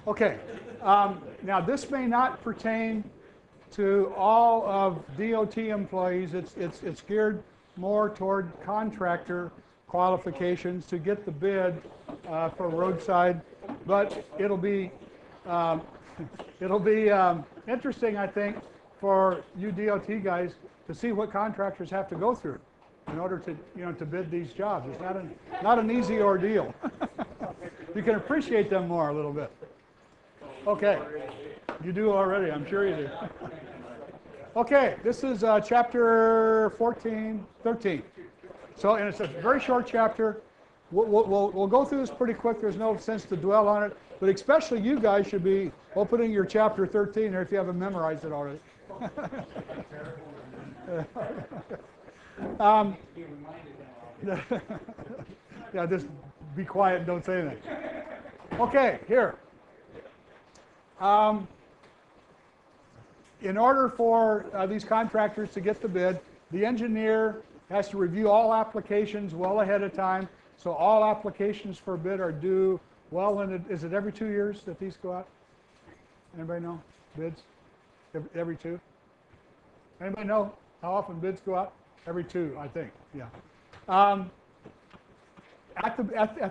Okay, now this may not pertain to all of DOT employees. It's geared more toward contractor qualifications to get the bid for roadside, but um, it'll be interesting, I think, for you DOT guys to see what contractors have to go through in order to to bid these jobs. It's not an easy ordeal. You can appreciate them more a little bit. Okay, you do already, I'm sure you do. Okay, this is chapter 13. So, and it's a very short chapter. We'll go through this pretty quick. There's no sense to dwell on it, but especially you guys should be opening your chapter 13 there if you haven't memorized it already. Yeah, just be quiet and don't say anything. Okay, here. In order for these contractors to get the bid, the engineer has to review all applications well ahead of time. So all applications for bid are due well in, is it every 2 years that these go out? Anybody know? Bids? Every 2? Anybody know how often bids go out? Every 2, I think, yeah. At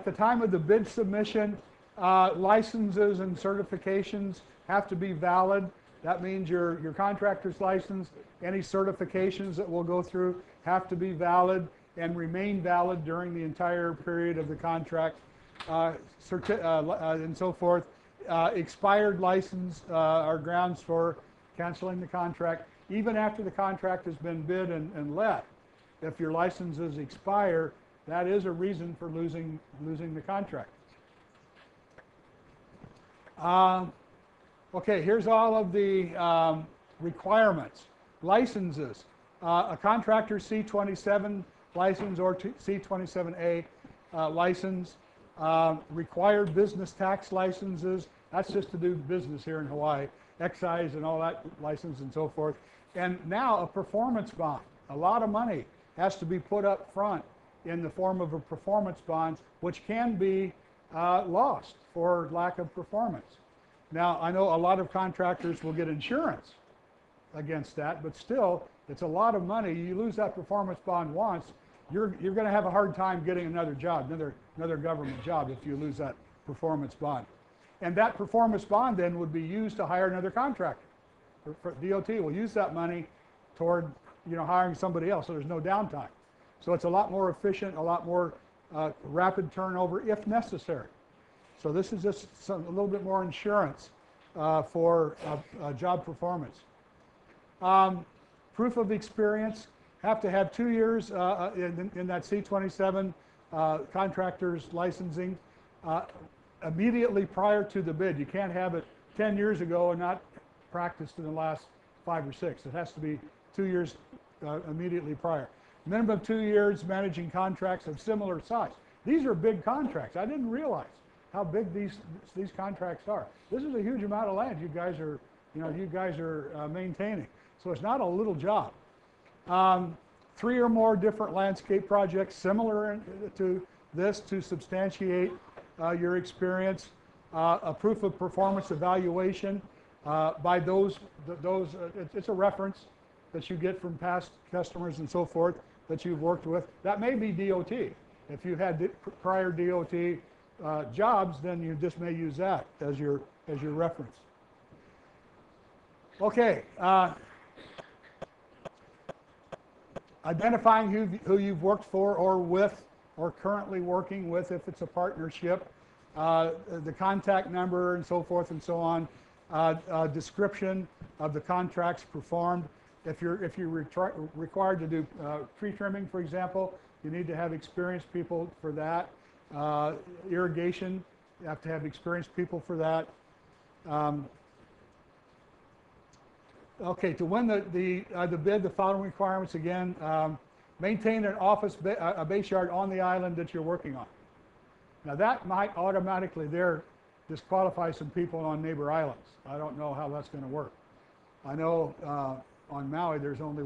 the time of the bid submission, licenses and certifications have to be valid. That means your contractor's license, any certifications that we'll go through have to be valid and remain valid during the entire period of the contract, and so forth. Expired license are grounds for canceling the contract. Even after the contract has been bid and let, if your licenses expire, that is a reason for losing the contract. Okay, here's all of the requirements. Licenses. A contractor C27 license or C27A license. Required business tax licenses. That's just to do business here in Hawaii. Excise and all that license and so forth. And now a performance bond. A lot of money has to be put up front in the form of a performance bond, which can be lost for lack of performance. Now, I know a lot of contractors will get insurance against that, but still, it's a lot of money. You lose that performance bond once, you're going to have a hard time getting another job, another government job if you lose that performance bond. And that performance bond then would be used to hire another contractor. DOT will use that money toward hiring somebody else, so there's no downtime. So it's a lot more efficient, a lot more rapid turnover if necessary. So this is just a little bit more insurance for job performance. Proof of experience, have to have 2 years in that C27 contractor's licensing immediately prior to the bid. You can't have it 10 years ago and not practiced in the last 5 or 6. It has to be 2 years immediately prior. Minimum 2 years managing contracts of similar size. These are big contracts. I didn't realize how big these contracts are. This is a huge amount of land you guys are maintaining. So it's not a little job. 3 or more different landscape projects similar to this to substantiate your experience. A proof of performance evaluation by those it's a reference that you get from past customers and so forth that you've worked with. That may be DOT. If you had prior DOT jobs, then you just may use that as your reference. Okay. Identifying who you've worked for or with or currently working with if it's a partnership, the contact number and so forth and so on, description of the contracts performed. If you're required to do tree trimming, for example, you need to have experienced people for that. Irrigation, you have to have experienced people for that. Okay, to win the bid, the following requirements again: maintain an office, a base yard on the island that you're working on. Now that might automatically disqualify some people on neighbor islands. I don't know how that's going to work. I know on Maui there's only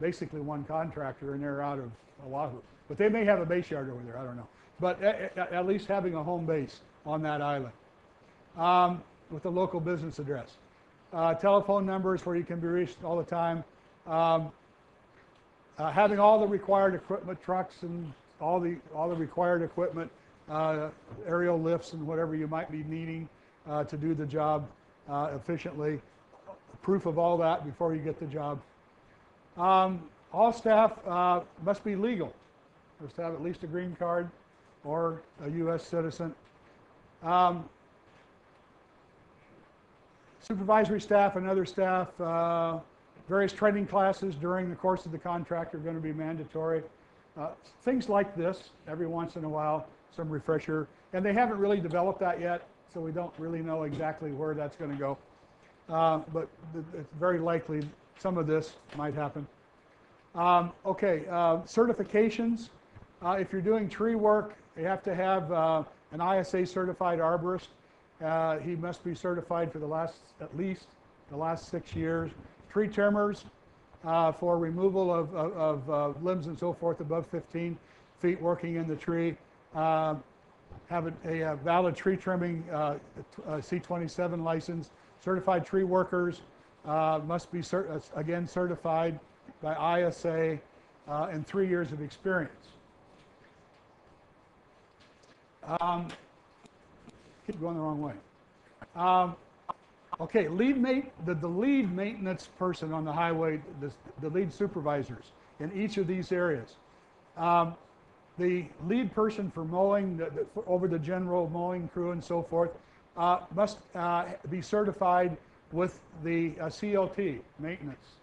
basically one contractor, and they're out of Oahu. But they may have a base yard over there. I don't know. But at least having a home base on that island. with a local business address. Telephone numbers where you can be reached all the time. Having all the required equipment, trucks and all the required equipment, aerial lifts and whatever you might be needing to do the job efficiently. Proof of all that before you get the job. All staff must be legal. Must have at least a green card or a U.S. citizen. Supervisory staff and other staff, various training classes during the course of the contract are going to be mandatory. Things like this, every once in a while, some refresher. And they haven't really developed that yet, so we don't really know exactly where that's going to go. But it's very likely some of this might happen. Certifications. If you're doing tree work, you have to have an ISA certified arborist. He must be certified for at least the last 6 years. Tree trimmers for removal of limbs and so forth above 15 feet working in the tree. Have a valid tree trimming C27 license. Certified tree workers must be again certified by ISA and 3 years of experience. Keep going the wrong way. The lead maintenance person on the highway, the lead supervisors in each of these areas. The lead person for mowing, over the general mowing crew and so forth, must be certified with the CLT maintenance.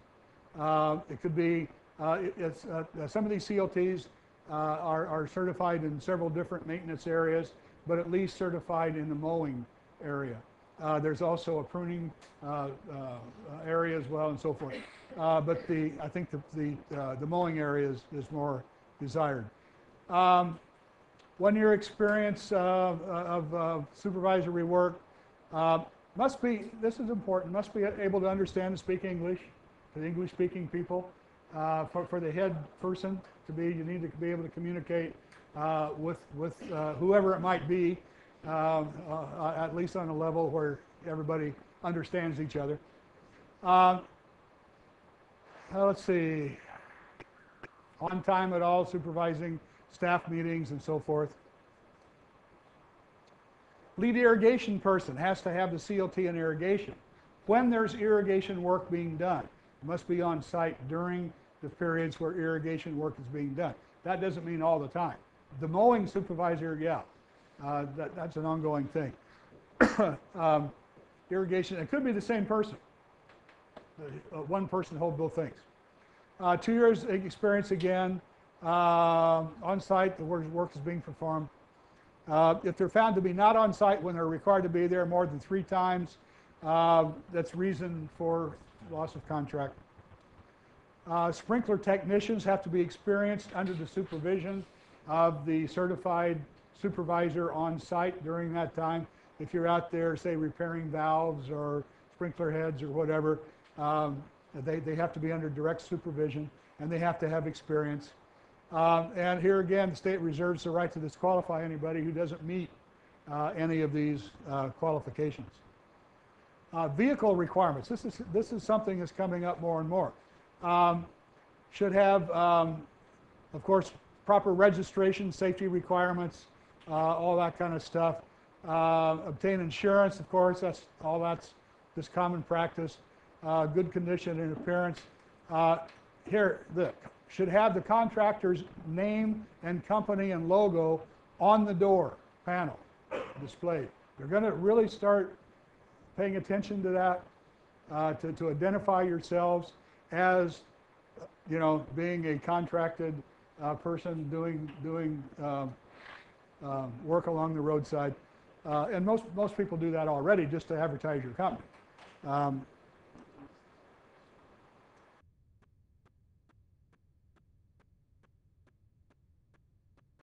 It could be, some of these CLTs are certified in several different maintenance areas, but at least certified in the mowing area. There's also a pruning area as well and so forth. But I think the mowing area is more desired. 1 year experience of supervisory work. Must be, this is important, must be able to understand and speak English to the English-speaking people. For the head person to be, you need to be able to communicate with whoever it might be, at least on a level where everybody understands each other. Let's see, on time at all, supervising staff meetings and so forth. Lead irrigation person has to have the CLT in irrigation. When there's irrigation work being done, it must be on site during the periods where irrigation work is being done. That doesn't mean all the time. The mowing supervisor, yeah, that's an ongoing thing. Irrigation, it could be the same person. One person hold both things. 2 years experience again, on site, the work is being performed. If they're found to be not on site when they're required to be there more than 3 times, that's reason for loss of contract. Sprinkler technicians have to be experienced under the supervision of the certified supervisor on site during that time. If you're out there, say, repairing valves or sprinkler heads or whatever, they have to be under direct supervision and they have to have experience. And here again, the state reserves the right to disqualify anybody who doesn't meet any of these qualifications. Vehicle requirements. This is something that's coming up more and more. Should have, of course, proper registration, safety requirements, all that kind of stuff. Obtain insurance, of course, that's just common practice. Good condition and appearance. Should have the contractor's name and company and logo on the door panel displayed. You're going to really start paying attention to that, to identify yourselves as, you know, being a contracted person doing work along the roadside. And most people do that already just to advertise your company.